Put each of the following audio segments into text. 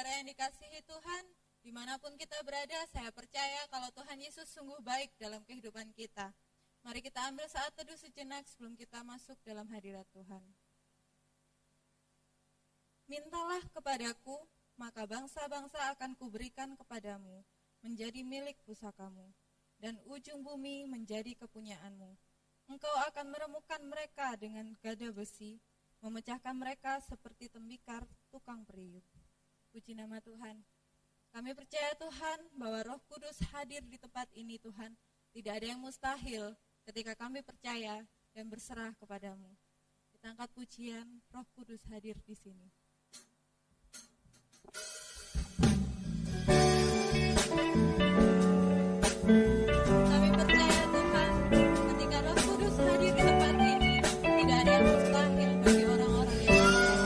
saudara yang dikasihi Tuhan, dimanapun kita berada, saya percaya kalau Tuhan Yesus sungguh baik dalam kehidupan kita. Mari kita ambil saat teduh sejenak sebelum kita masuk dalam hadirat Tuhan. Mintalah kepadaku, maka bangsa-bangsa akan kuberikan kepadamu, menjadi milik pusakamu, dan ujung bumi menjadi kepunyaanmu. Engkau akan meremukkan mereka dengan gada besi, memecahkan mereka seperti tembikar tukang periuk. Puji nama Tuhan. Kami percaya Tuhan bahwa Roh Kudus hadir di tempat ini Tuhan. Tidak ada yang mustahil ketika kami percaya dan berserah kepadamu. Kita angkat pujian, Roh Kudus hadir di sini. Kami percaya Tuhan, ketika Roh Kudus hadir di tempat ini, tidak ada yang mustahil bagi orang-orang yang percaya.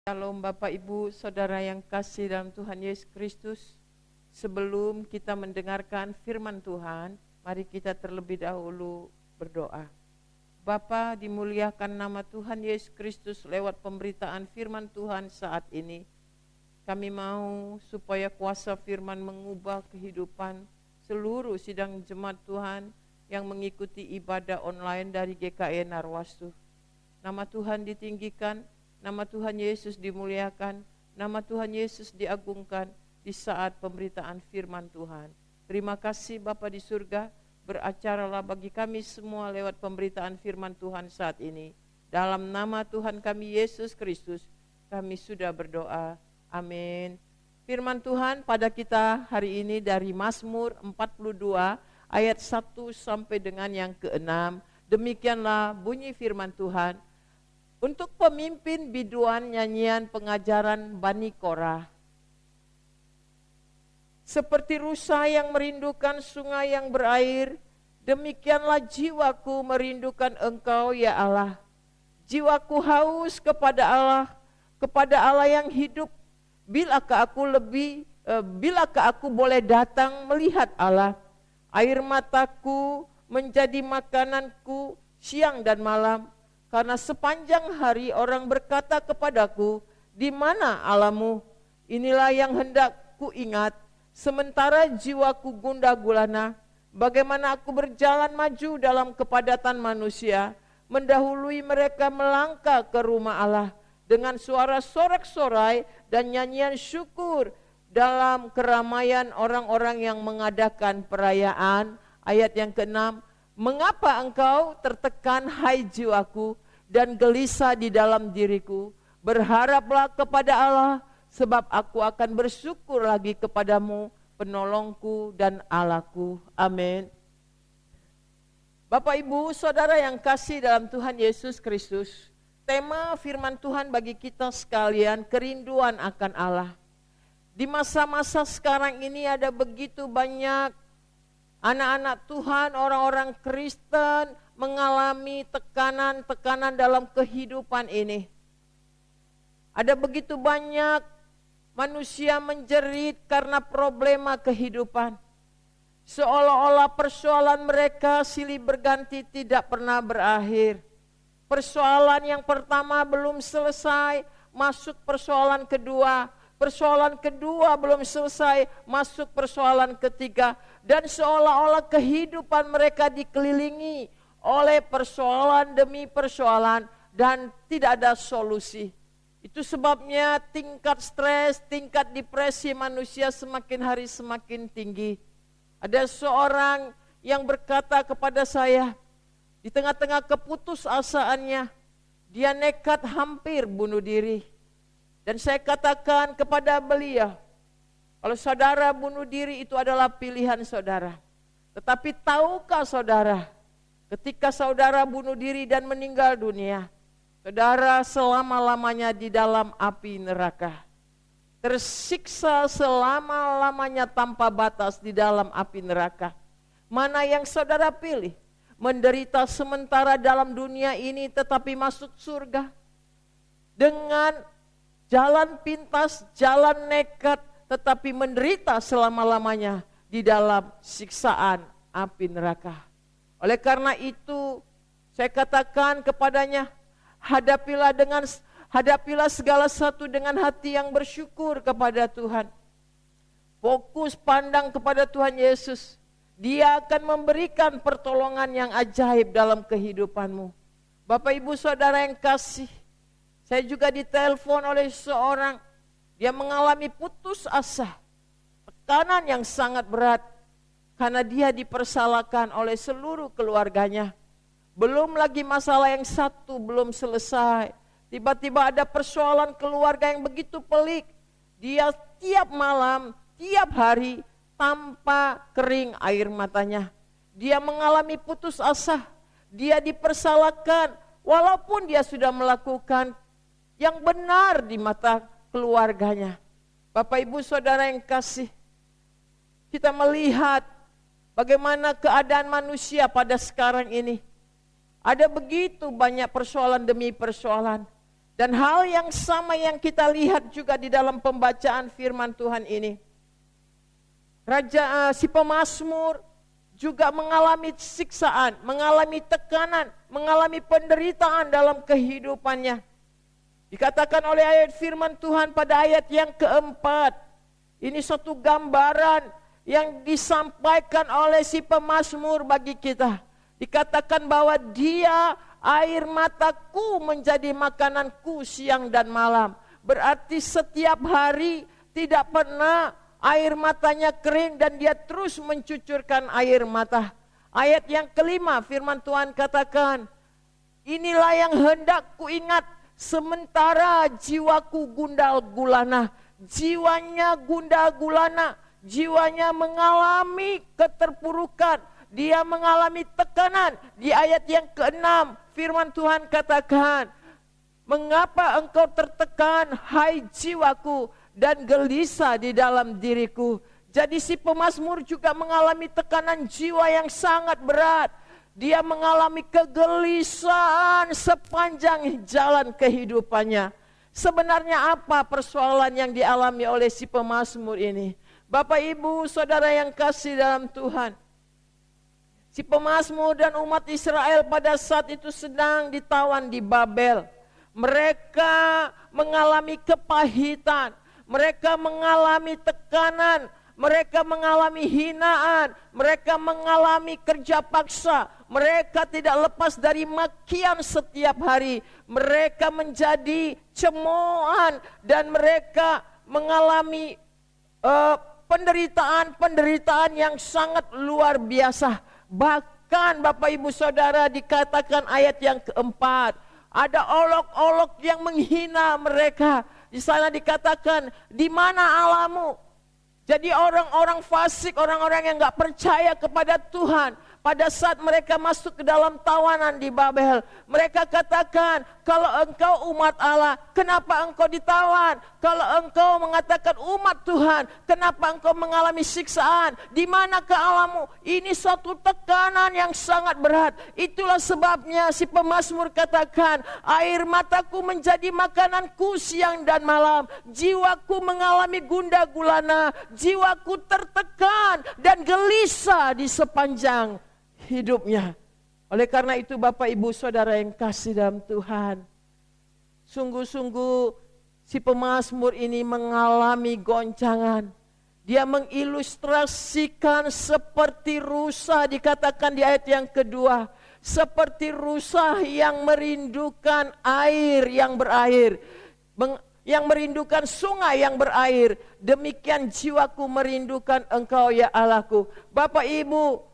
Shalom Bapak Ibu Saudara yang kasih dalam Tuhan Yesus Kristus. Sebelum kita mendengarkan firman Tuhan, mari kita terlebih dahulu berdoa. Bapa, dimuliakan nama Tuhan Yesus Kristus lewat pemberitaan firman Tuhan saat ini. Kami mau supaya kuasa firman mengubah kehidupan seluruh sidang jemaat Tuhan yang mengikuti ibadah online dari GKI Narwastu. Nama Tuhan ditinggikan, nama Tuhan Yesus dimuliakan, nama Tuhan Yesus diagungkan di saat pemberitaan firman Tuhan. Terima kasih Bapa di surga, beracaralah bagi kami semua lewat pemberitaan firman Tuhan saat ini. Dalam nama Tuhan kami Yesus Kristus, kami sudah berdoa. Amin. Firman Tuhan pada kita hari ini dari Mazmur 42 ayat 1 sampai dengan yang ke-6. Demikianlah bunyi firman Tuhan. Untuk pemimpin biduan nyanyian pengajaran Bani Korah. Seperti rusa yang merindukan sungai yang berair, demikianlah jiwaku merindukan Engkau ya Allah. Jiwaku haus kepada Allah yang hidup. Bilakah aku boleh datang melihat Allah? Air mataku menjadi makananku siang dan malam. Karena sepanjang hari orang berkata kepadaku, di mana Allahmu? Inilah yang hendak ku ingat. Sementara jiwaku gundah gulana, bagaimana aku berjalan maju dalam kepadatan manusia, mendahului mereka melangkah ke rumah Allah dengan suara sorak-sorai dan nyanyian syukur dalam keramaian orang-orang yang mengadakan perayaan. Ayat yang ke-6, mengapa engkau tertekan hai jiwaku dan gelisah di dalam diriku? Berharaplah kepada Allah, sebab aku akan bersyukur lagi kepadamu, penolongku dan Allahku. Amin. Bapak Ibu Saudara yang kasih dalam Tuhan Yesus Kristus, tema firman Tuhan bagi kita sekalian, kerinduan akan Allah. Di masa-masa sekarang ini ada begitu banyak anak-anak Tuhan, orang-orang Kristen mengalami tekanan-tekanan dalam kehidupan ini. Ada begitu banyak manusia menjerit karena problema kehidupan. Seolah-olah persoalan mereka silih berganti tidak pernah berakhir. Persoalan yang pertama belum selesai, masuk persoalan kedua. Persoalan kedua belum selesai, masuk persoalan ketiga. Dan seolah-olah kehidupan mereka dikelilingi oleh persoalan demi persoalan dan tidak ada solusi. Itu sebabnya tingkat stres, tingkat depresi manusia semakin hari semakin tinggi. Ada seorang yang berkata kepada saya, di tengah-tengah keputusasaannya, dia nekat hampir bunuh diri. Dan saya katakan kepada beliau, kalau saudara bunuh diri itu adalah pilihan saudara. Tetapi tahukah saudara, ketika saudara bunuh diri dan meninggal dunia, saudara selama-lamanya di dalam api neraka. Tersiksa selama-lamanya tanpa batas di dalam api neraka. Mana yang saudara pilih? Menderita sementara dalam dunia ini tetapi masuk surga. Dengan jalan pintas, jalan nekat, tetapi menderita selama-lamanya di dalam siksaan api neraka. Oleh karena itu, saya katakan kepadanya, hadapilah segala sesuatu dengan hati yang bersyukur kepada Tuhan. Fokus pandang kepada Tuhan Yesus. Dia akan memberikan pertolongan yang ajaib dalam kehidupanmu. Bapak Ibu Saudara yang kasih, saya juga ditelepon oleh seorang, dia mengalami putus asa, tekanan yang sangat berat, karena dia dipersalahkan oleh seluruh keluarganya. Belum lagi masalah yang satu belum selesai, tiba-tiba ada persoalan keluarga yang begitu pelik. Dia tiap malam, tiap hari, tanpa kering air matanya. Dia mengalami putus asa, dia dipersalahkan, walaupun dia sudah melakukan yang benar di mata keluarganya. Bapak Ibu Saudara yang kasih, kita melihat bagaimana keadaan manusia pada sekarang ini. Ada begitu banyak persoalan demi persoalan. Dan hal yang sama yang kita lihat juga di dalam pembacaan firman Tuhan ini. Si pemazmur juga mengalami siksaan, mengalami tekanan, mengalami penderitaan dalam kehidupannya. Dikatakan oleh ayat firman Tuhan pada ayat yang keempat. Ini satu gambaran yang disampaikan oleh si pemazmur bagi kita. Dikatakan bahwa dia, air mataku menjadi makananku siang dan malam. Berarti setiap hari tidak pernah air matanya kering dan dia terus mencucurkan air mata. Ayat yang kelima firman Tuhan katakan, inilah yang hendak kuingat sementara jiwaku gundah gulana. Jiwanya gundah gulana, jiwanya mengalami keterpurukan, dia mengalami tekanan. Di ayat yang ke-6 firman Tuhan katakan, mengapa engkau tertekan hai jiwaku dan gelisah di dalam diriku. Jadi si pemazmur juga mengalami tekanan jiwa yang sangat berat. Dia mengalami kegelisahan sepanjang jalan kehidupannya. Sebenarnya apa persoalan yang dialami oleh si pemazmur ini? Bapak, Ibu, Saudara yang kasih dalam Tuhan. Si pemazmur dan umat Israel pada saat itu sedang ditawan di Babel. Mereka mengalami kepahitan, mereka mengalami tekanan, mereka mengalami hinaan, mereka mengalami kerja paksa, mereka tidak lepas dari makian setiap hari, mereka menjadi cemoohan dan mereka mengalami penderitaan yang sangat luar biasa. Bahkan Bapak Ibu Saudara dikatakan ayat yang keempat, ada olok-olok yang menghina mereka. Di sana dikatakan, di mana Allahmu? Jadi orang-orang fasik, orang-orang yang gak percaya kepada Tuhan, pada saat mereka masuk ke dalam tawanan di Babel, mereka katakan, kalau engkau umat Allah, kenapa engkau ditawan? Kalau engkau mengatakan umat Tuhan, kenapa engkau mengalami siksaan? Di manakah Allahmu? Ini suatu tekanan yang sangat berat. Itulah sebabnya si pemazmur katakan, air mataku menjadi makananku siang dan malam. Jiwaku mengalami gundah gulana, jiwaku tertekan dan gelisah di sepanjang hidupnya. Oleh karena itu Bapak Ibu Saudara yang kasih dalam Tuhan, sungguh-sungguh si pemazmur ini mengalami goncangan. Dia mengilustrasikan seperti rusa, dikatakan di ayat yang kedua, seperti rusa yang merindukan air yang berair, yang merindukan sungai yang berair. Demikian jiwaku merindukan Engkau ya Allahku. Bapak Ibu,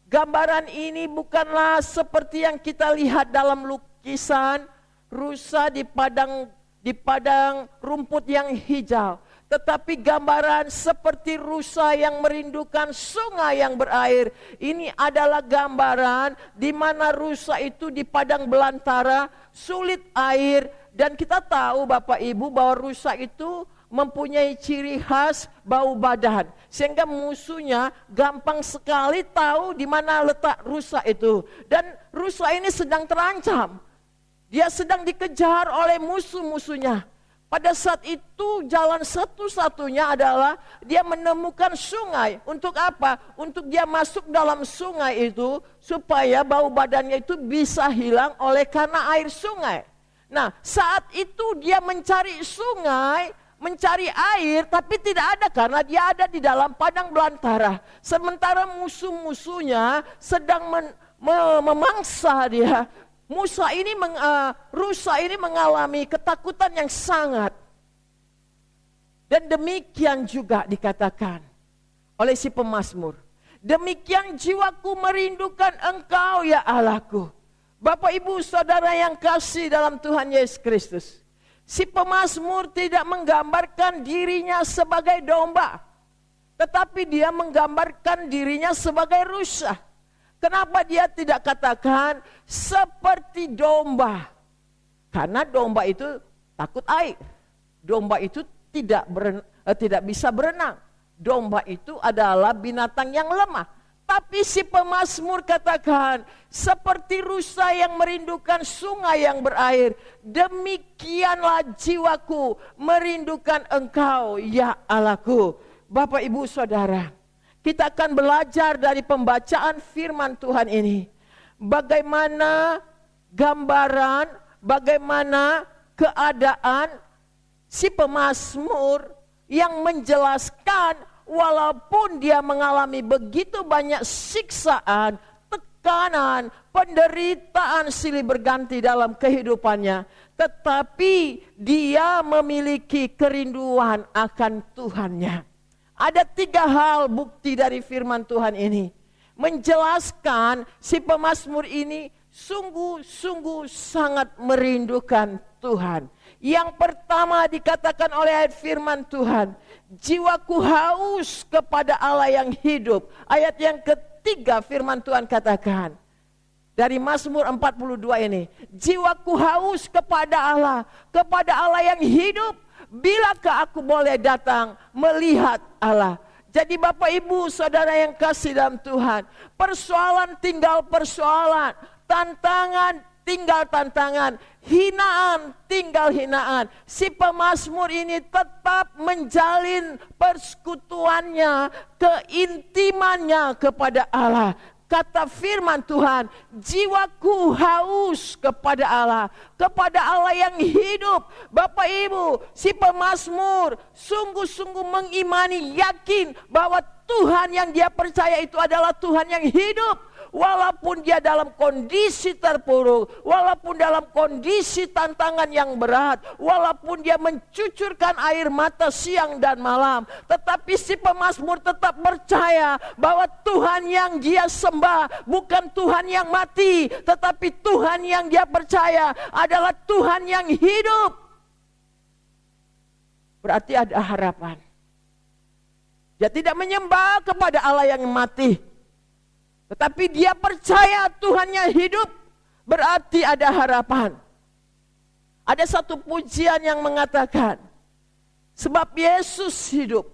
gambaran ini bukanlah seperti yang kita lihat dalam lukisan rusa di padang rumput yang hijau. Tetapi gambaran seperti rusa yang merindukan sungai yang berair. Ini adalah gambaran di mana rusa itu di padang belantara, sulit air. Dan kita tahu Bapak Ibu bahwa rusa itu mempunyai ciri khas bau badan, sehingga musuhnya gampang sekali tahu di mana letak rusa itu. Dan rusa ini sedang terancam, dia sedang dikejar oleh musuh-musuhnya. Pada saat itu jalan satu-satunya adalah dia menemukan sungai. Untuk apa? Untuk dia masuk dalam sungai itu supaya bau badannya itu bisa hilang oleh karena air sungai. Nah, saat itu dia mencari sungai, mencari air, tapi tidak ada karena dia ada di dalam padang belantara. Sementara musuh-musuhnya sedang memangsa dia. Rusa ini mengalami ketakutan yang sangat. Dan demikian juga dikatakan oleh si pemazmur, demikian jiwaku merindukan Engkau ya Allahku. Bapak Ibu Saudara yang kasih dalam Tuhan Yesus Kristus, si pemazmur tidak menggambarkan dirinya sebagai domba, tetapi dia menggambarkan dirinya sebagai rusa. Kenapa dia tidak katakan seperti domba? Karena domba itu takut air. Domba itu tidak bisa berenang. Domba itu adalah binatang yang lemah. Tetapi si pemazmur katakan, seperti rusa yang merindukan sungai yang berair, demikianlah jiwaku merindukan Engkau ya Allahku. Bapak Ibu Saudara, kita akan belajar dari pembacaan firman Tuhan ini. Bagaimana gambaran, bagaimana keadaan si pemazmur yang menjelaskan walaupun dia mengalami begitu banyak siksaan, tekanan, penderitaan silih berganti dalam kehidupannya, tetapi dia memiliki kerinduan akan Tuhannya. Ada 3 hal bukti dari firman Tuhan ini. Menjelaskan si pemazmur ini sungguh-sungguh sangat merindukan Tuhan. Yang pertama dikatakan oleh ayat firman Tuhan, jiwaku haus kepada Allah yang hidup. Ayat yang ketiga firman Tuhan katakan, dari Mazmur 42 ini, jiwaku haus kepada Allah yang hidup. Bilakah aku boleh datang melihat Allah? Jadi Bapak Ibu Saudara yang kasih dalam Tuhan, persoalan tinggal persoalan, tantangan tinggal tantangan, hinaan tinggal hinaan. Si pemazmur ini tetap menjalin persekutuannya, keintimannya kepada Allah. Kata firman Tuhan, jiwaku haus kepada Allah yang hidup. Bapak Ibu, si pemazmur sungguh-sungguh mengimani, yakin bahwa Tuhan yang dia percaya itu adalah Tuhan yang hidup. Walaupun dia dalam kondisi terpuruk, walaupun dalam kondisi tantangan yang berat, walaupun dia mencucurkan air mata siang dan malam, tetapi si pemazmur tetap percaya bahwa Tuhan yang dia sembah bukan Tuhan yang mati, tetapi Tuhan yang dia percaya adalah Tuhan yang hidup. Berarti ada harapan. Dia tidak menyembah kepada Allah yang mati, tetapi dia percaya Tuhannya hidup, berarti ada harapan. Ada satu pujian yang mengatakan, sebab Yesus hidup,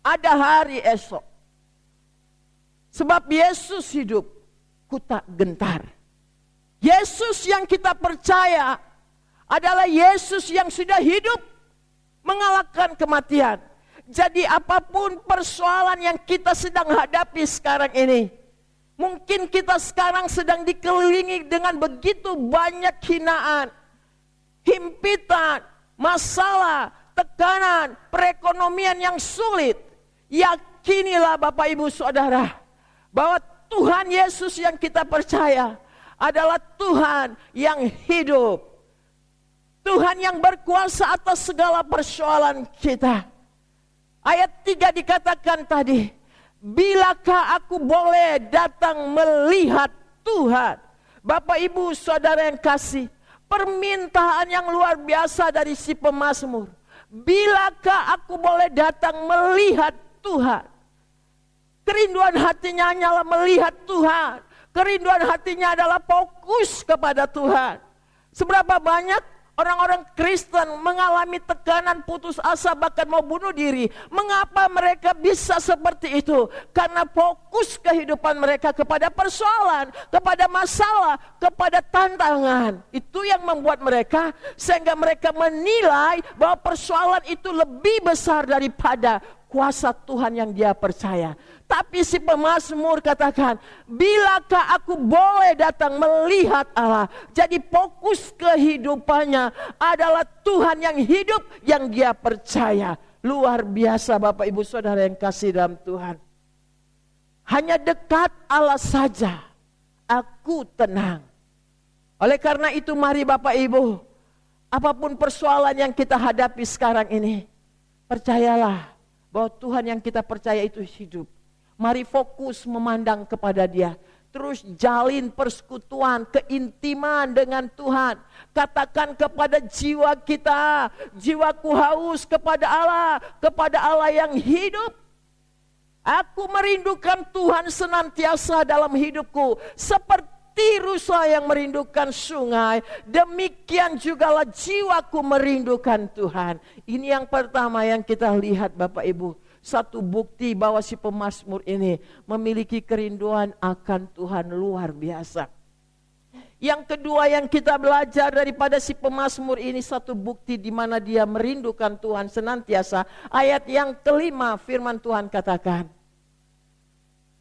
ada hari esok. Sebab Yesus hidup, ku tak gentar. Yesus yang kita percaya adalah Yesus yang sudah hidup, mengalahkan kematian. Jadi apapun persoalan yang kita sedang hadapi sekarang ini, mungkin kita sekarang sedang dikelilingi dengan begitu banyak hinaan, himpitan, masalah, tekanan, perekonomian yang sulit. Yakinilah Bapak Ibu Saudara, bahwa Tuhan Yesus yang kita percaya adalah Tuhan yang hidup. Tuhan yang berkuasa atas segala persoalan kita. Ayat 3 dikatakan tadi, bilakah aku boleh datang melihat Tuhan? Bapak Ibu Saudara yang kasih, permintaan yang luar biasa dari si pemazmur. Bilakah aku boleh datang melihat Tuhan? Kerinduan hatinya hanyalah melihat Tuhan. Kerinduan hatinya adalah fokus kepada Tuhan. Seberapa banyak orang-orang Kristen mengalami tekanan, putus asa, bahkan mau bunuh diri. Mengapa mereka bisa seperti itu? Karena fokus kehidupan mereka kepada persoalan, kepada masalah, kepada tantangan. Itu yang membuat mereka, sehingga mereka menilai bahwa persoalan itu lebih besar daripada kuasa Tuhan yang dia percaya. Tapi si pemazmur katakan, bilakah aku boleh datang melihat Allah? Jadi fokus kehidupannya adalah Tuhan yang hidup, yang dia percaya. Luar biasa Bapak Ibu Saudara yang kasih dalam Tuhan. Hanya dekat Allah saja aku tenang. Oleh karena itu mari Bapak Ibu, apapun persoalan yang kita hadapi sekarang ini, percayalah bahwa Tuhan yang kita percaya itu hidup. Mari fokus memandang kepada Dia. Terus jalin persekutuan, keintiman dengan Tuhan. Katakan kepada jiwa kita, jiwaku haus kepada Allah yang hidup. Aku merindukan Tuhan senantiasa dalam hidupku. Seperti rusa yang merindukan sungai, demikian jugalah jiwaku merindukan Tuhan. Ini yang pertama yang kita lihat Bapak Ibu. satu bukti bahwa si pemazmur ini memiliki kerinduan akan Tuhan luar biasa. Yang kedua yang kita belajar daripada si pemazmur ini, satu bukti di mana dia merindukan Tuhan senantiasa. Ayat yang kelima, firman Tuhan katakan,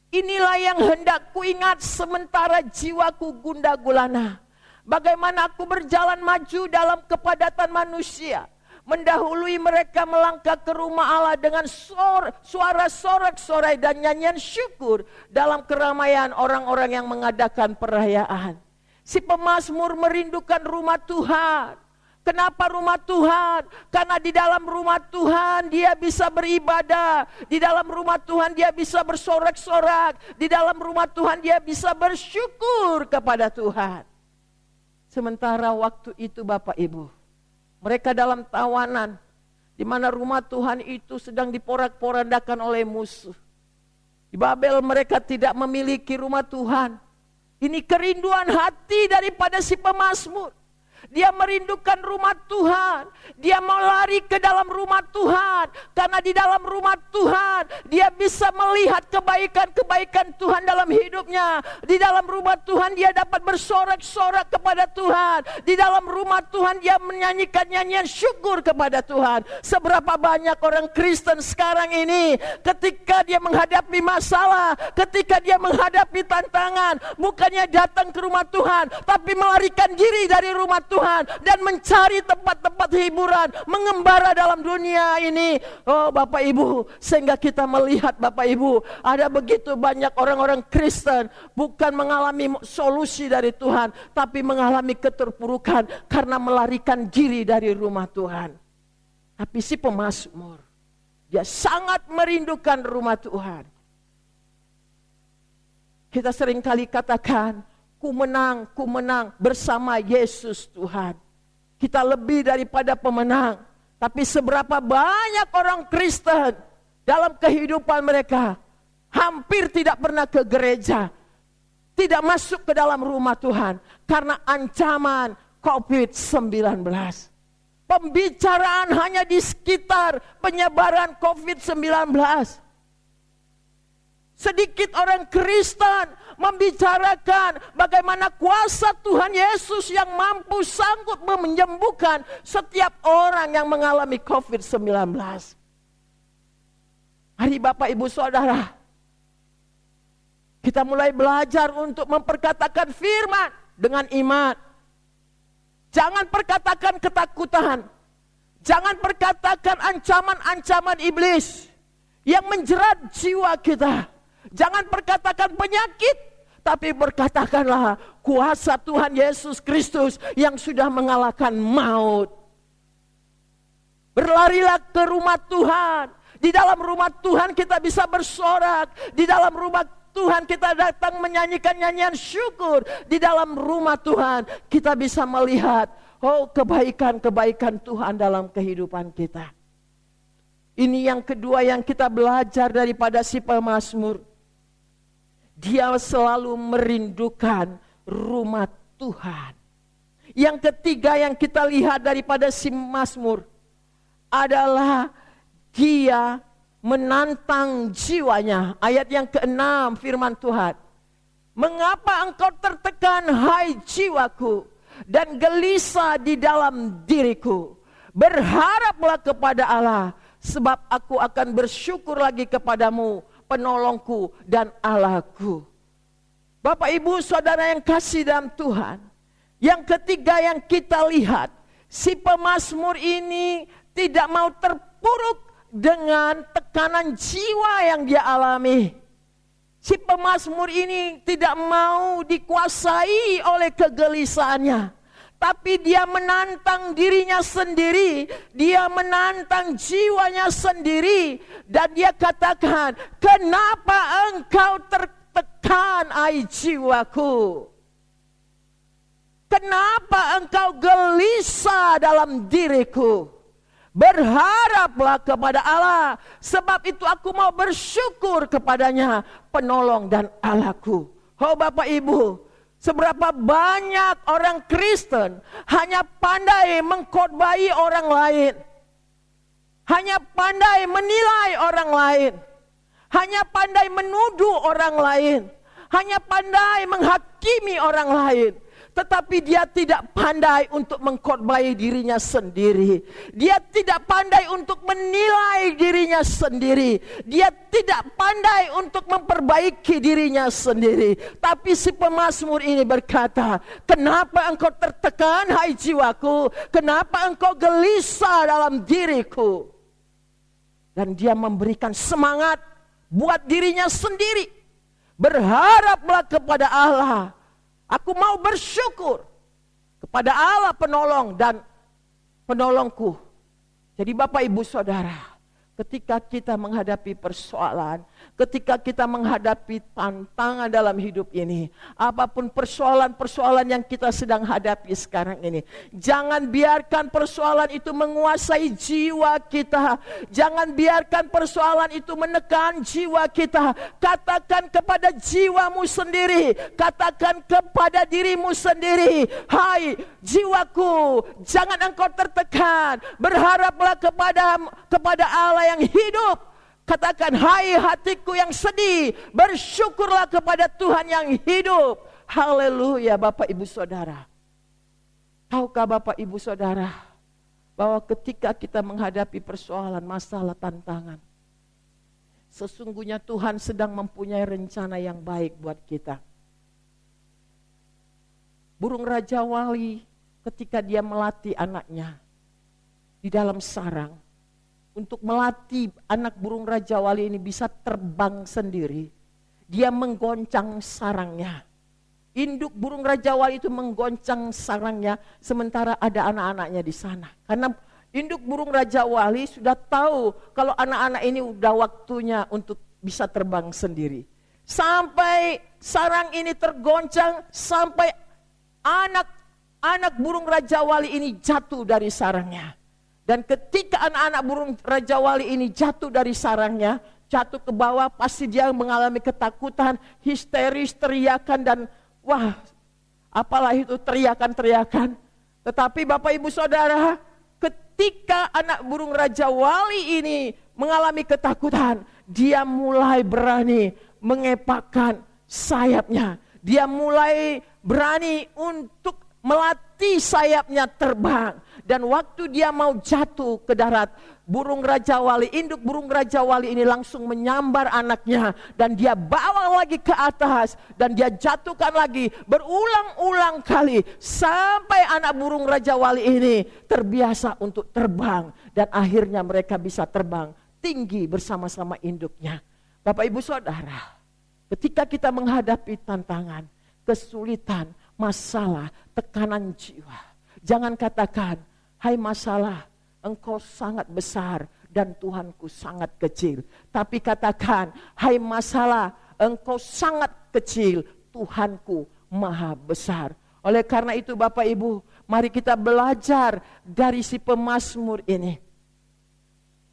inilah yang hendak kuingat sementara jiwaku gundah gulana. Bagaimana aku berjalan maju dalam kepadatan manusia, mendahului mereka melangkah ke rumah Allah dengan suara sorak-sorai dan nyanyian syukur dalam keramaian orang-orang yang mengadakan perayaan. Si pemazmur merindukan rumah Tuhan. Kenapa rumah Tuhan? Karena di dalam rumah Tuhan dia bisa beribadah. Di dalam rumah Tuhan dia bisa bersorak-sorak. Di dalam rumah Tuhan dia bisa bersyukur kepada Tuhan. Sementara waktu itu Bapak Ibu, mereka dalam tawanan, di mana rumah Tuhan itu sedang diporak-porandakan oleh musuh. Di Babel mereka tidak memiliki rumah Tuhan. Ini kerinduan hati daripada si pemazmur. Dia merindukan rumah Tuhan. Dia mau lari ke dalam rumah Tuhan. Karena di dalam rumah Tuhan dia bisa melihat kebaikan-kebaikan Tuhan dalam hidupnya. Di dalam rumah Tuhan dia dapat bersorak-sorak kepada Tuhan. Di dalam rumah Tuhan dia menyanyikan nyanyian syukur kepada Tuhan. Seberapa banyak orang Kristen sekarang ini ketika dia menghadapi masalah, ketika dia menghadapi tantangan, bukannya datang ke rumah Tuhan, tapi melarikan diri dari rumah Tuhan dan mencari tempat-tempat hiburan, mengembara dalam dunia ini. Oh Bapak Ibu, sehingga kita melihat Bapak Ibu, ada begitu banyak orang-orang Kristen bukan mengalami solusi dari Tuhan, tapi mengalami keterpurukan karena melarikan diri dari rumah Tuhan. Tapi si pemazmur, dia sangat merindukan rumah Tuhan. Kita seringkali katakan, ku menang bersama Yesus Tuhan. Kita lebih daripada pemenang. Tapi seberapa banyak orang Kristen dalam kehidupan mereka hampir tidak pernah ke gereja, tidak masuk ke dalam rumah Tuhan karena ancaman COVID-19. Pembicaraan hanya di sekitar penyebaran COVID-19. Sedikit orang Kristen membicarakan bagaimana kuasa Tuhan Yesus yang mampu sanggup menyembuhkan setiap orang yang mengalami COVID-19. Hari Bapak Ibu Saudara, kita mulai belajar untuk memperkatakan firman dengan iman. Jangan perkatakan ketakutan. Jangan perkatakan ancaman-ancaman iblis yang menjerat jiwa kita. Jangan perkatakan penyakit, tapi berkatakanlah kuasa Tuhan Yesus Kristus yang sudah mengalahkan maut. Berlarilah ke rumah Tuhan. Di dalam rumah Tuhan kita bisa bersorak. Di dalam rumah Tuhan kita datang menyanyikan nyanyian syukur. Di dalam rumah Tuhan kita bisa melihat kebaikan-kebaikan Tuhan dalam kehidupan kita. Ini yang kedua yang kita belajar daripada si pemazmur. Dia selalu merindukan rumah Tuhan. Yang ketiga yang kita lihat daripada si mazmur adalah dia menantang jiwanya. Ayat yang ke-6 firman Tuhan. Mengapa engkau tertekan hai jiwaku dan gelisah di dalam diriku? Berharaplah kepada Allah, sebab aku akan bersyukur lagi kepadamu, penolongku dan Allahku. Bapak Ibu Saudara yang kasih dalam Tuhan, yang ketiga yang kita lihat, si pemazmur ini tidak mau terpuruk dengan tekanan jiwa yang dia alami. Si pemazmur ini tidak mau dikuasai oleh kegelisahannya. Tapi dia menantang dirinya sendiri, dia menantang jiwanya sendiri. Dan dia katakan, kenapa engkau tertekan ai jiwaku? Kenapa engkau gelisah dalam diriku? Berharaplah kepada Allah, sebab itu aku mau bersyukur kepadanya, penolong dan Allahku. Oh Bapak Ibu, seberapa banyak orang Kristen hanya pandai mengkhotbahi orang lain, hanya pandai menilai orang lain, hanya pandai menuduh orang lain, hanya pandai menghakimi orang lain. Tetapi dia tidak pandai untuk mengkhotbahi dirinya sendiri. Dia tidak pandai untuk menilai dirinya sendiri. Dia tidak pandai untuk memperbaiki dirinya sendiri. Tapi si pemazmur ini berkata, kenapa engkau tertekan hai jiwaku? Kenapa engkau gelisah dalam diriku? Dan dia memberikan semangat buat dirinya sendiri. Berharaplah kepada Allah. Aku mau bersyukur kepada Allah penolong dan penolongku. Jadi Bapak Ibu Saudara, ketika kita menghadapi persoalan, ketika kita menghadapi tantangan dalam hidup ini, apapun persoalan-persoalan yang kita sedang hadapi sekarang ini, jangan biarkan persoalan itu menguasai jiwa kita. Jangan biarkan persoalan itu menekan jiwa kita. Katakan kepada jiwamu sendiri, katakan kepada dirimu sendiri, hai jiwaku, jangan engkau tertekan. Berharaplah kepada Allah yang hidup. Katakan, hai hatiku yang sedih, bersyukurlah kepada Tuhan yang hidup. Haleluya Bapak Ibu Saudara. Tahukah Bapak Ibu Saudara, bahwa ketika kita menghadapi persoalan, masalah, tantangan, sesungguhnya Tuhan sedang mempunyai rencana yang baik buat kita. Burung Raja Wali ketika dia melatih anaknya di dalam sarang, untuk melatih anak burung Raja Wali ini bisa terbang sendiri, dia menggoncang sarangnya. Induk burung Raja Wali itu menggoncang sarangnya sementara ada anak-anaknya di sana. Karena induk burung Raja Wali sudah tahu kalau anak-anak ini udah waktunya untuk bisa terbang sendiri. Sampai sarang ini tergoncang, sampai anak burung Raja Wali ini jatuh dari sarangnya. Dan ketika anak-anak burung Raja Wali ini jatuh dari sarangnya, jatuh ke bawah, pasti dia mengalami ketakutan, histeris, teriakan, dan wah, apalah itu teriakan-teriakan. Tetapi Bapak Ibu Saudara, ketika anak burung Raja Wali ini mengalami ketakutan, dia mulai berani mengepakkan sayapnya. Dia mulai berani untuk melatih sayapnya terbang. Dan waktu dia mau jatuh ke darat, burung Raja Wali, induk burung Raja Wali ini langsung menyambar anaknya. Dan dia bawa lagi ke atas, dan dia jatuhkan lagi berulang-ulang kali. Sampai anak burung Raja Wali ini terbiasa untuk terbang. Dan akhirnya mereka bisa terbang tinggi bersama-sama induknya. Bapak Ibu Saudara, ketika kita menghadapi tantangan, kesulitan, masalah, tekanan jiwa, jangan katakan, hai masalah, engkau sangat besar dan Tuhanku sangat kecil. Tapi katakan, hai masalah, engkau sangat kecil, Tuhanku maha besar. Oleh karena itu Bapak Ibu, mari kita belajar dari si pemazmur ini.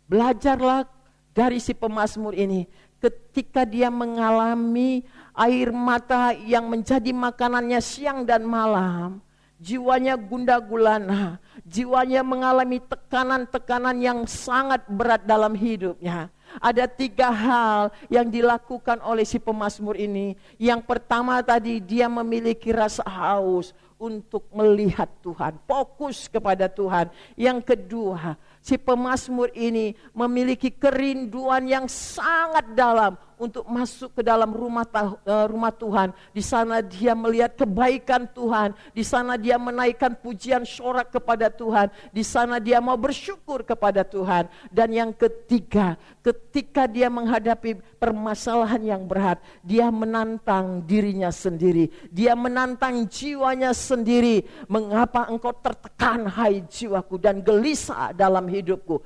Belajarlah dari si pemazmur ini. Ketika dia mengalami air mata yang menjadi makanannya siang dan malam, jiwanya gundah gulana, jiwanya mengalami tekanan-tekanan yang sangat berat dalam hidupnya. Ada 3 hal yang dilakukan oleh si pemazmur ini. Yang pertama tadi, dia memiliki rasa haus untuk melihat Tuhan, fokus kepada Tuhan. Yang kedua, si pemazmur ini memiliki kerinduan yang sangat dalam untuk masuk ke dalam rumah Tuhan. Di sana dia melihat kebaikan Tuhan. Di sana dia menaikkan pujian sorak kepada Tuhan. Di sana dia mau bersyukur kepada Tuhan. Dan yang ketiga, ketika dia menghadapi permasalahan yang berat, dia menantang dirinya sendiri. Dia menantang jiwanya sendiri. Mengapa engkau tertekan hai jiwaku dan gelisah dalam hidupku?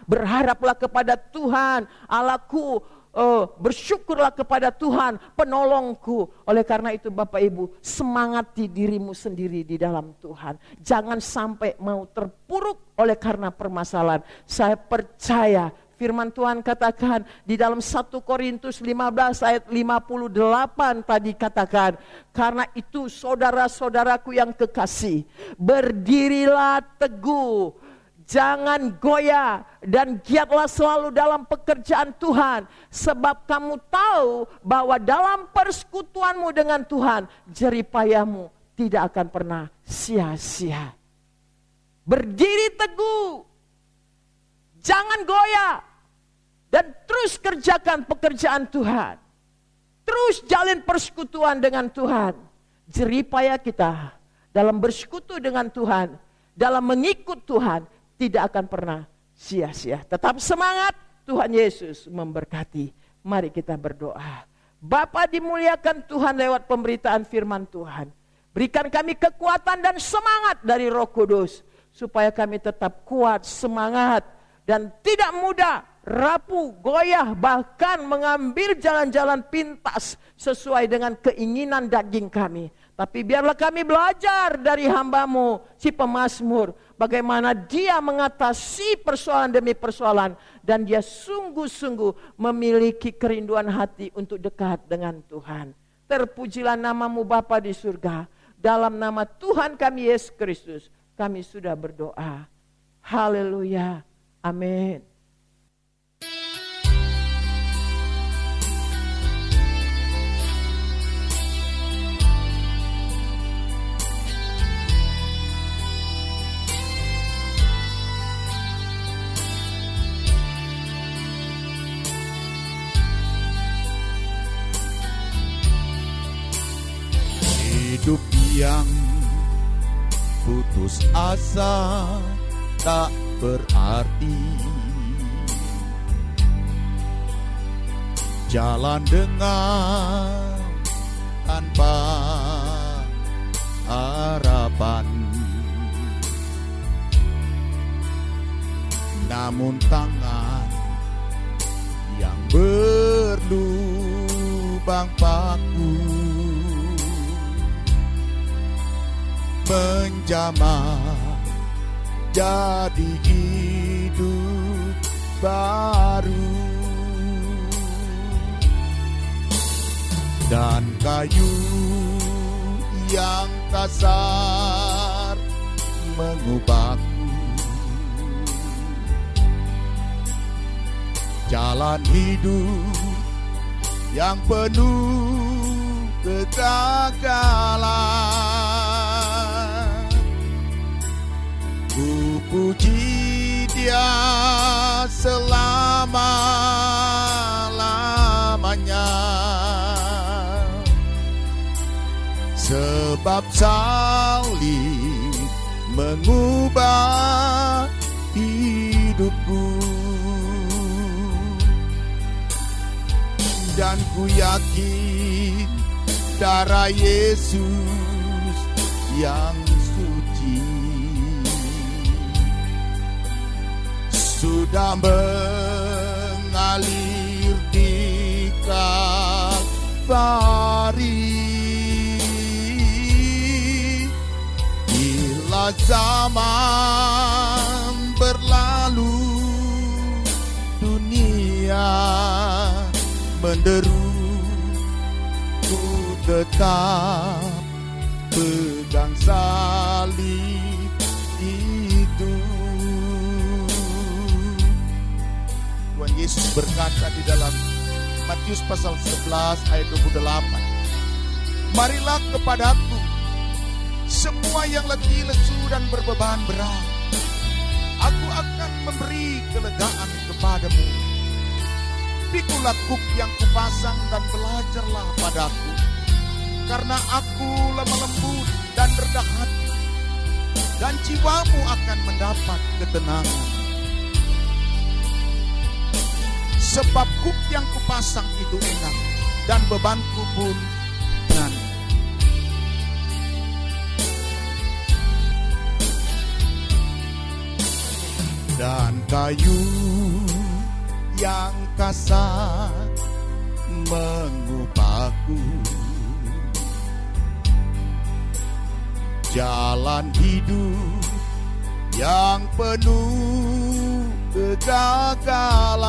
Berharaplah kepada Tuhan Allahku. Bersyukurlah kepada Tuhan penolongku. Oleh karena itu Bapak Ibu, semangati dirimu sendiri di dalam Tuhan. Jangan sampai mau terpuruk oleh karena permasalahan. Saya percaya firman Tuhan katakan di dalam 1 Korintus 15 ayat 58 tadi katakan, karena itu saudara-saudaraku yang kekasih, berdirilah teguh Jangan goyah dan giatlah selalu dalam pekerjaan Tuhan. Sebab kamu tahu bahwa dalam persekutuanmu dengan Tuhan, jeripayamu tidak akan pernah sia-sia. Berdiri teguh, jangan goyah, dan terus kerjakan pekerjaan Tuhan. Terus jalin persekutuan dengan Tuhan. Jeripaya kita dalam bersekutu dengan Tuhan, dalam mengikut Tuhan, tidak akan pernah sia-sia. Tetap semangat, Tuhan Yesus memberkati. Mari kita berdoa. Bapa, dimuliakan Tuhan lewat pemberitaan firman Tuhan. Berikan kami kekuatan dan semangat dari Roh Kudus, supaya kami tetap kuat, semangat, dan tidak mudah rapuh, goyah, bahkan mengambil jalan-jalan pintas sesuai dengan keinginan daging kami. Tapi biarlah kami belajar dari hamba-Mu, si pemazmur, bagaimana dia mengatasi persoalan demi persoalan, dan dia sungguh-sungguh memiliki kerinduan hati untuk dekat dengan Tuhan. Terpujilah nama-Mu Bapa di surga. Dalam nama Tuhan kami Yesus Kristus, kami sudah berdoa. Haleluya. Amin. Hidup yang putus asa tak berarti. Jalan dengan tanpa harapan. Namun tangan yang berlubang paku menjamah jadi hidup baru, dan kayu yang kasar mengubahku. Jalan hidup yang penuh kegagalan, ku puji Dia selama-lamanya, sebab salib mengubah hidupku. Dan ku yakin darah Yesus yang suci sudah mengalir di Kalvari. Bila zaman berlalu, dunia menderu, ku tetap pegang salib itu. Tuhan Yesus berkata di dalam Matius pasal 11 ayat 28, marilah kepadaku semua yang letih, lesu dan berbeban berat, aku akan memberi kelegaan kepadamu. Pikulah kuk yang kupasang dan belajarlah padaku, karena aku lemah lembut dan rendah hati, dan jiwamu akan mendapat ketenangan. Sebab kuk yang kupasang itu enak, dan bebanku pun ringan. Dan kayu yang kasar mengubahku, jalan hidup yang penuh kegagalan,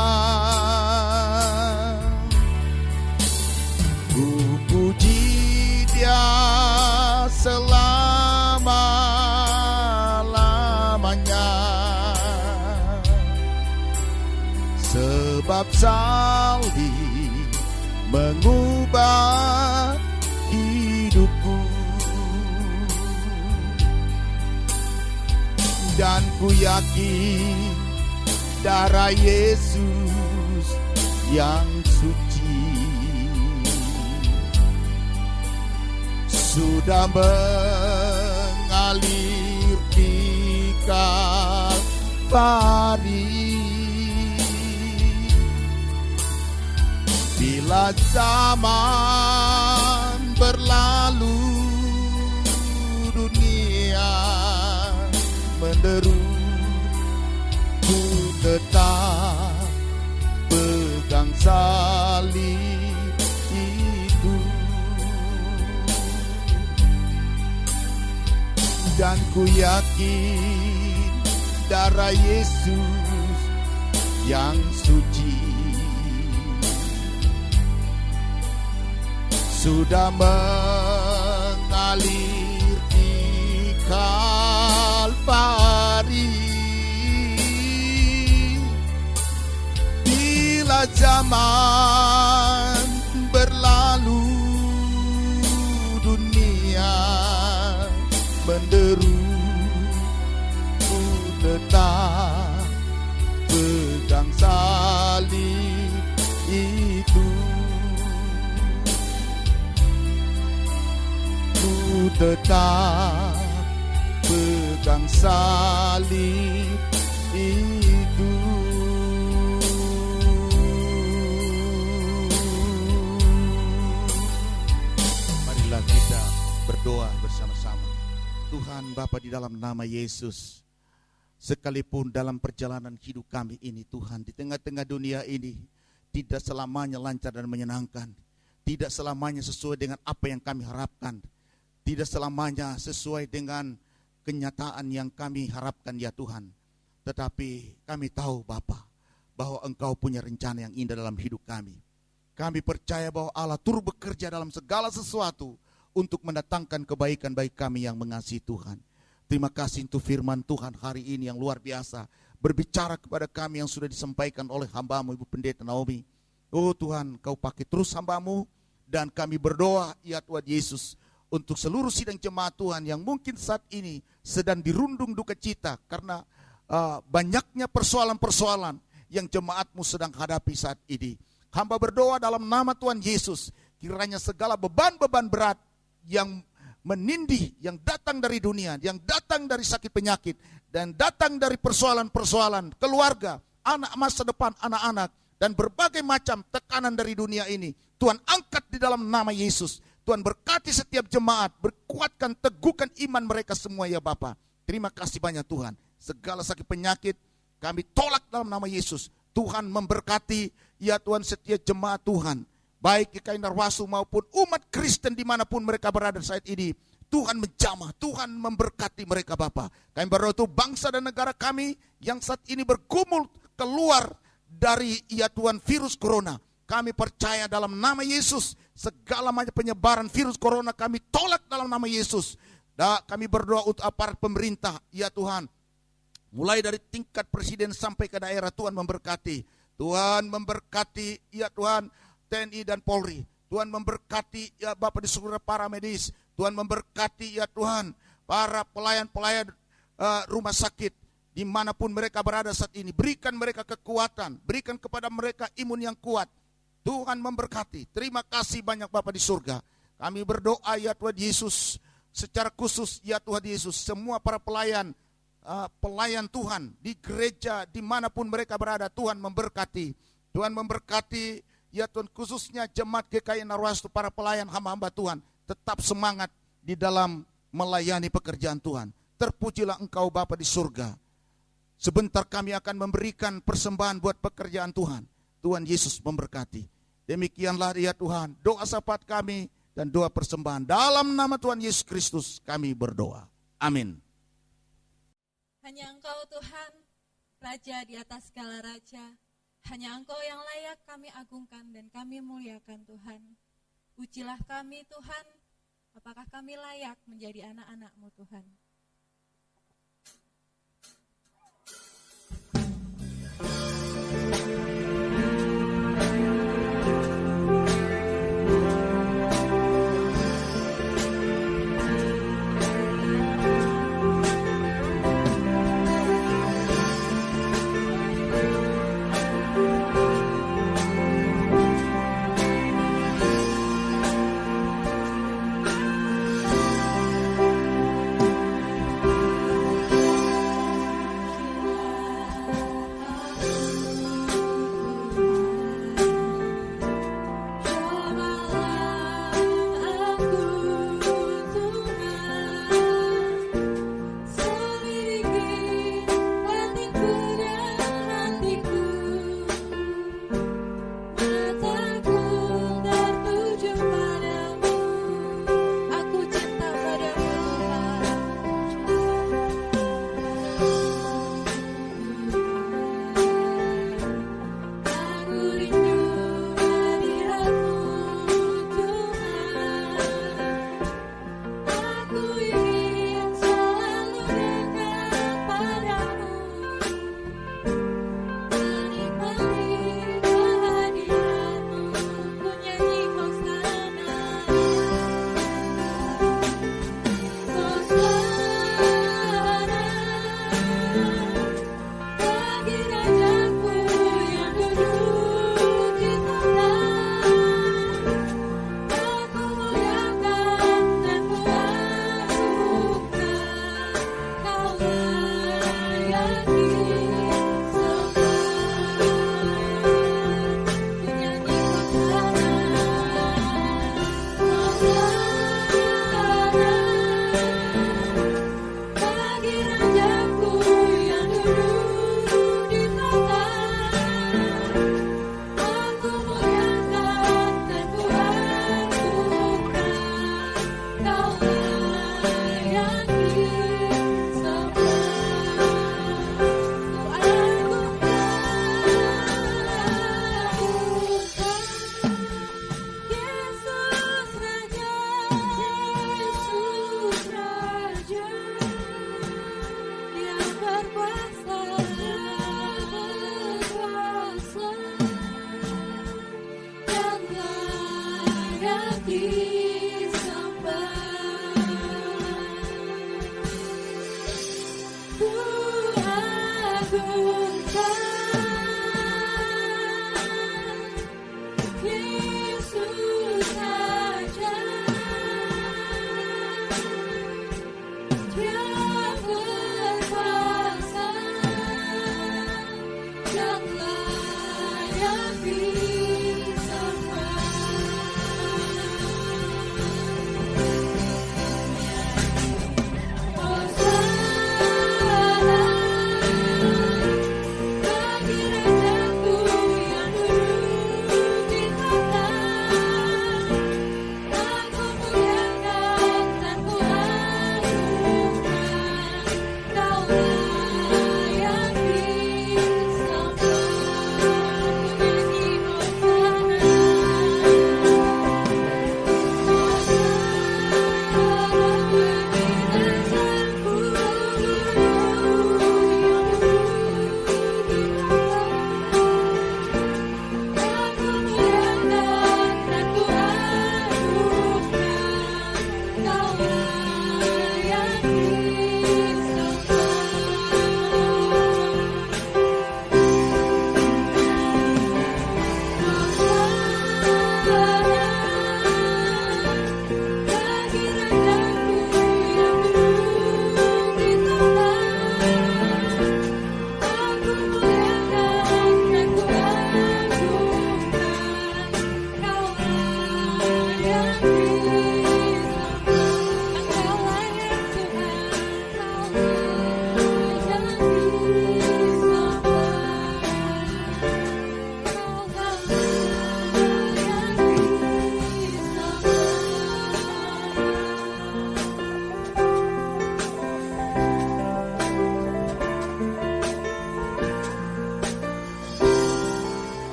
ku puji Dia selama-lamanya, salib mengubah hidupku, dan ku yakin darah Yesus yang suci sudah mengalir di Kalvari. Bila zaman berlalu, dunia menderu, ku tetap pegang salib itu, dan ku yakin darah Yesus yang suci sudah mengalir di Kalvari. Bila zaman berlalu, dunia menderu, ku tetap pegang salib itu, ku tetap pegang salib itu. Marilah kita berdoa bersama-sama. Tuhan Bapa, di dalam nama Yesus, sekalipun dalam perjalanan hidup kami ini Tuhan, di tengah-tengah dunia ini tidak selamanya lancar dan menyenangkan, tidak selamanya sesuai dengan apa yang kami harapkan, tidak selamanya sesuai dengan kenyataan yang kami harapkan ya Tuhan. Tetapi kami tahu Bapa, bahwa Engkau punya rencana yang indah dalam hidup kami. Kami percaya bahwa Allah turut bekerja dalam segala sesuatu untuk mendatangkan kebaikan bagi kami yang mengasihi Tuhan. Terima kasih untuk firman Tuhan hari ini yang luar biasa, berbicara kepada kami yang sudah disampaikan oleh hamba-Mu Ibu Pendeta Naomi. Oh Tuhan, Kau pakai terus hamba-Mu, dan kami berdoa ya Tuhan Yesus, untuk seluruh sidang jemaat Tuhan yang mungkin saat ini sedang dirundung duka cita karena banyaknya persoalan-persoalan yang jemaat-Mu sedang hadapi saat ini. Hamba berdoa dalam nama Tuhan Yesus, kiranya segala beban-beban berat yang menindih, yang datang dari dunia, yang datang dari sakit penyakit, dan datang dari persoalan-persoalan keluarga, anak masa depan anak-anak, dan berbagai macam tekanan dari dunia ini, Tuhan angkat di dalam nama Yesus. Tuhan berkati setiap jemaat, berkuatkan, teguhkan iman mereka semua ya Bapa. Terima kasih banyak Tuhan. Segala sakit penyakit kami tolak dalam nama Yesus. Tuhan memberkati ya Tuhan setiap jemaat Tuhan, baik GKI Narwasu maupun umat Kristen dimanapun mereka berada saat ini. Tuhan menjamah, Tuhan memberkati mereka Bapa. Kami berdoa untuk bangsa dan negara kami yang saat ini bergumul keluar dari ya Tuhan virus corona. Kami percaya dalam nama Yesus, segala macam penyebaran virus corona kami tolak dalam nama Yesus. Dan kami berdoa untuk aparat pemerintah ya Tuhan, mulai dari tingkat presiden sampai ke daerah, Tuhan memberkati. Tuhan memberkati ya Tuhan TNI dan Polri. Tuhan memberkati ya Bapak di seluruh para medis. Tuhan memberkati ya Tuhan para pelayan-pelayan rumah sakit dimanapun mereka berada saat ini. Berikan mereka kekuatan, berikan kepada mereka imun yang kuat. Tuhan memberkati. Terima kasih banyak Bapak di surga. Kami berdoa ya Tuhan Yesus, secara khusus ya Tuhan Yesus, semua para pelayan Tuhan di gereja dimanapun mereka berada, Tuhan memberkati. Tuhan memberkati ya Tuhan, khususnya jemaat GKI Narwastu, para pelayan hamba-hamba Tuhan, tetap semangat di dalam melayani pekerjaan Tuhan. Terpujilah Engkau Bapa di surga. Sebentar kami akan memberikan persembahan buat pekerjaan Tuhan. Tuhan Yesus memberkati. Demikianlah ya Tuhan doa syafaat kami dan doa persembahan. Dalam nama Tuhan Yesus Kristus kami berdoa. Amin. Hanya Engkau Tuhan, Raja di atas segala raja. Hanya Engkau yang layak kami agungkan dan kami muliakan Tuhan. Ujilah kami Tuhan, apakah kami layak menjadi anak-anak-Mu Tuhan.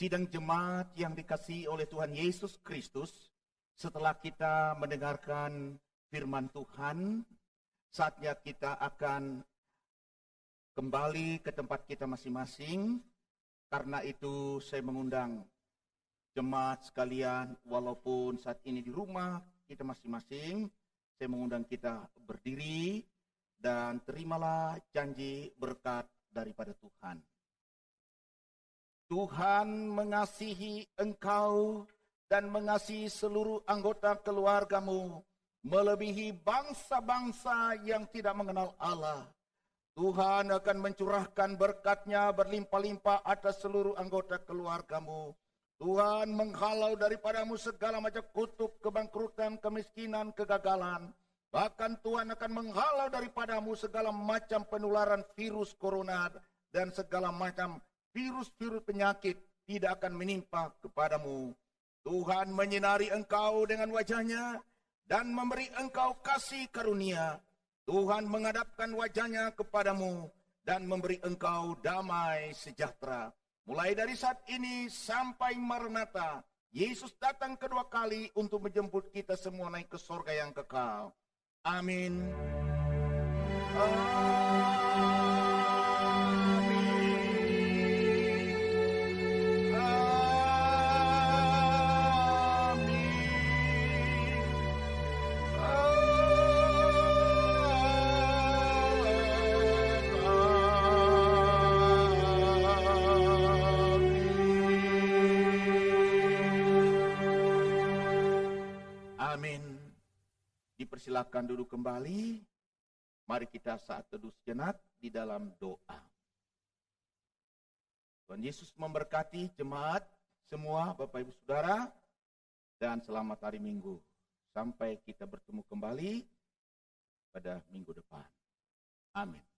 Sidang jemaat yang dikasihi oleh Tuhan Yesus Kristus, setelah kita mendengarkan firman Tuhan, saatnya kita akan kembali ke tempat kita masing-masing. Karena itu saya mengundang jemaat sekalian, walaupun saat ini di rumah kita masing-masing, saya mengundang kita berdiri dan terimalah janji berkat daripada Tuhan. Tuhan mengasihi engkau dan mengasihi seluruh anggota keluargamu, melebihi bangsa-bangsa yang tidak mengenal Allah. Tuhan akan mencurahkan berkat-Nya berlimpah-limpah atas seluruh anggota keluargamu. Tuhan menghalau daripadamu segala macam kutuk, kebangkrutan, kemiskinan, kegagalan. Bahkan Tuhan akan menghalau daripadamu segala macam penularan virus corona dan segala macam virus-virus penyakit tidak akan menimpa kepadamu. Tuhan menyinari engkau dengan wajah-Nya dan memberi engkau kasih karunia. Tuhan menghadapkan wajah-Nya kepadamu dan memberi engkau damai sejahtera. Mulai dari saat ini sampai Maranatha, Yesus datang kedua kali untuk menjemput kita semua naik ke surga yang kekal. Amin. Dipersilakan duduk kembali. Mari kita saat teduh sejenak di dalam doa. Tuhan Yesus memberkati jemaat semua, Bapak Ibu Saudara, dan selamat hari Minggu. Sampai kita bertemu kembali pada minggu depan. Amin.